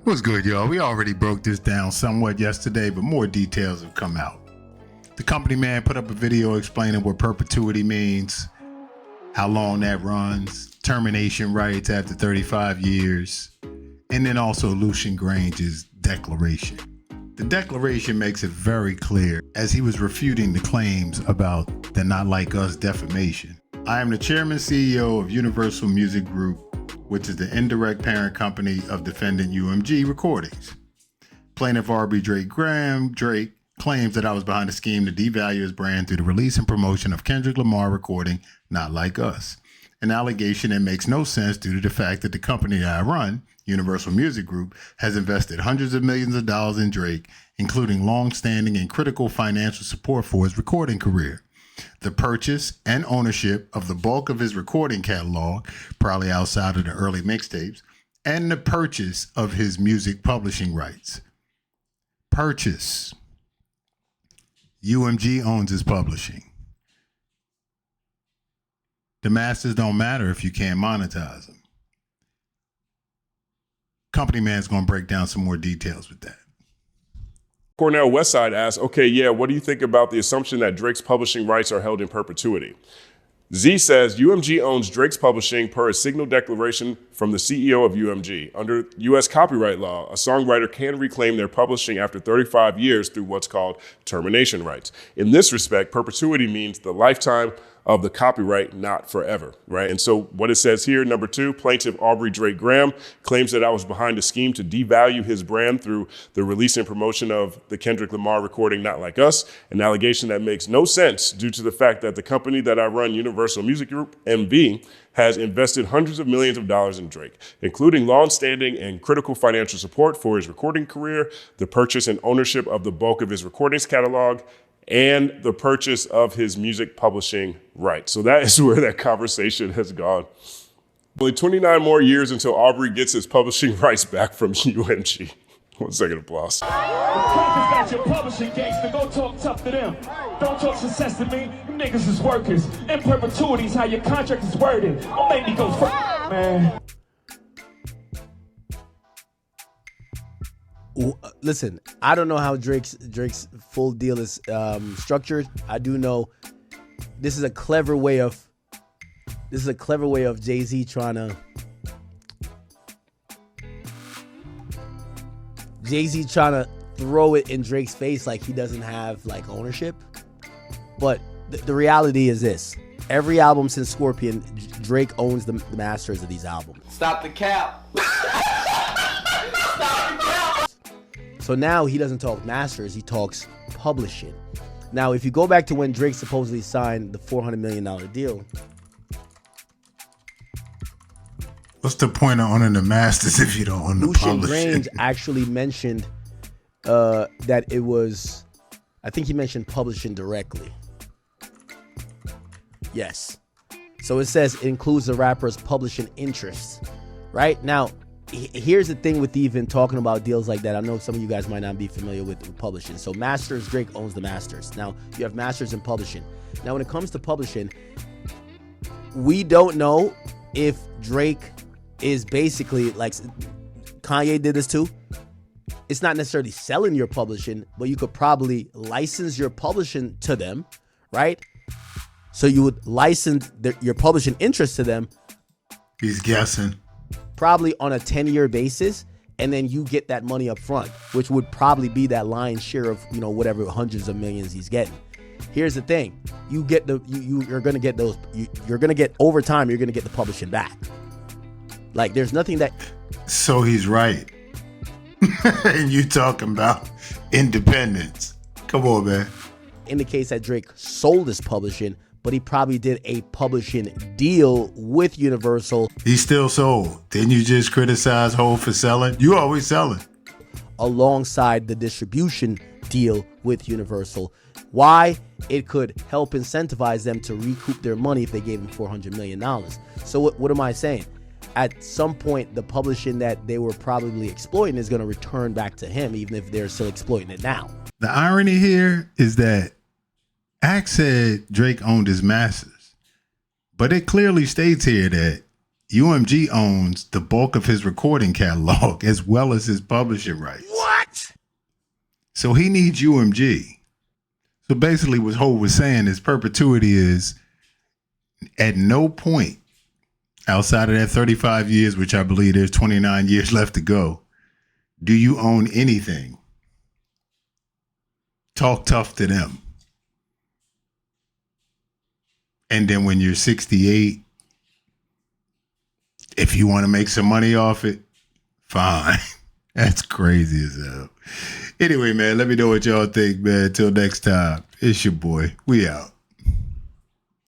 What's good, y'all? We already broke this down somewhat yesterday, but more details have come out. The company man put up a video explaining what perpetuity means, how long that runs, termination rights after 35 years, and then also Lucian Grange's declaration. The declaration makes it very clear as he was refuting the claims about the Not Like Us defamation. I am the chairman CEO of Universal Music Group, which is the indirect parent company of defendant UMG Recordings. Plaintiff Aubrey Drake claims that I was behind a scheme to devalue his brand through the release and promotion of Kendrick Lamar recording Not Like Us, an allegation that makes no sense due to the fact that the company that I run, Universal Music Group, has invested hundreds of millions of dollars in Drake, including long-standing and critical financial support for his recording career. The purchase and ownership of the bulk of his recording catalog, probably outside of the early mixtapes, and the purchase of his music publishing rights. Purchase. UMG owns his publishing. The masters don't matter if you can't monetize them. Company man's going to break down some more details with that. Cornell Westside asks, okay, yeah, what do you think about the assumption that Drake's publishing rights are held in perpetuity? Z says, UMG owns Drake's publishing per a signal declaration from the CEO of UMG. Under U.S. copyright law, a songwriter can reclaim their publishing after 35 years through what's called termination rights. In this respect, perpetuity means the lifetime of the copyright, not forever, right? And so what it says here, number 2, plaintiff Aubrey Drake Graham claims that I was behind a scheme to devalue his brand through the release and promotion of the Kendrick Lamar recording Not Like Us, an allegation that makes no sense due to the fact that the company that I run, Universal Music Group, MV, has invested hundreds of millions of dollars in Drake, including long-standing and critical financial support for his recording career, the purchase and ownership of the bulk of his recordings catalog, and the purchase of his music publishing rights. So that is where that conversation has gone. Only 29 more years until Aubrey gets his publishing rights back from UMG. 1 second applause. The crackers got your publishing gangster, go talk tough to them. Don't talk success to me, you niggas is workers. In perpetuity's how your contract is worded. Don't make me go first, man. Listen, I don't know how Drake's full deal is structured. I do know this is a clever way of Jay-Z trying to throw it in Drake's face like he doesn't have like ownership. But the reality is this: every album since Scorpion, Drake owns the masters of these albums. Stop the cap. So now he doesn't talk masters, he talks publishing. Now, if you go back to when Drake supposedly signed the $400 million deal. What's the point of owning the masters if you don't own the Lucian publishing? Grange actually mentioned that it was, I think he mentioned publishing directly. Yes. So it says it includes the rapper's publishing interests, right? Now, here's the thing with even talking about deals like that. I know some of you guys might not be familiar with publishing. So masters, Drake owns the masters. Now you have masters and publishing. Now when it comes to publishing, we don't know if Drake is basically like Kanye did this too. It's not necessarily selling your publishing, but you could probably license your publishing to them, right? So you would license your publishing interest to them. He's guessing. Probably on a 10-year basis, and then you get that money up front, which would probably be that lion's share of, you know, whatever hundreds of millions he's getting. Here's the thing: you get you're gonna get those. You're gonna get over time. You're gonna get the publishing back. Like there's nothing that. So he's right, and you talking about independence? Come on, man. Indicates that Drake sold his publishing, but he probably did a publishing deal with Universal. He still sold. Didn't you just criticize Hov for selling? You always selling. Alongside the distribution deal with Universal. Why? It could help incentivize them to recoup their money if they gave him $400 million. So what am I saying? At some point, the publishing that they were probably exploiting is going to return back to him, even if they're still exploiting it now. The irony here is that Axe said Drake owned his masters, but it clearly states here that UMG owns the bulk of his recording catalog as well as his publishing rights. What? So he needs UMG. So basically what Hov was saying is perpetuity is at no point outside of that 35 years, which I believe there's 29 years left to go, do you own anything. Talk tough to them. And then when you're 68, if you want to make some money off it, fine. That's crazy as hell. Anyway, man, let me know what y'all think, man. Till next time, it's your boy. We out.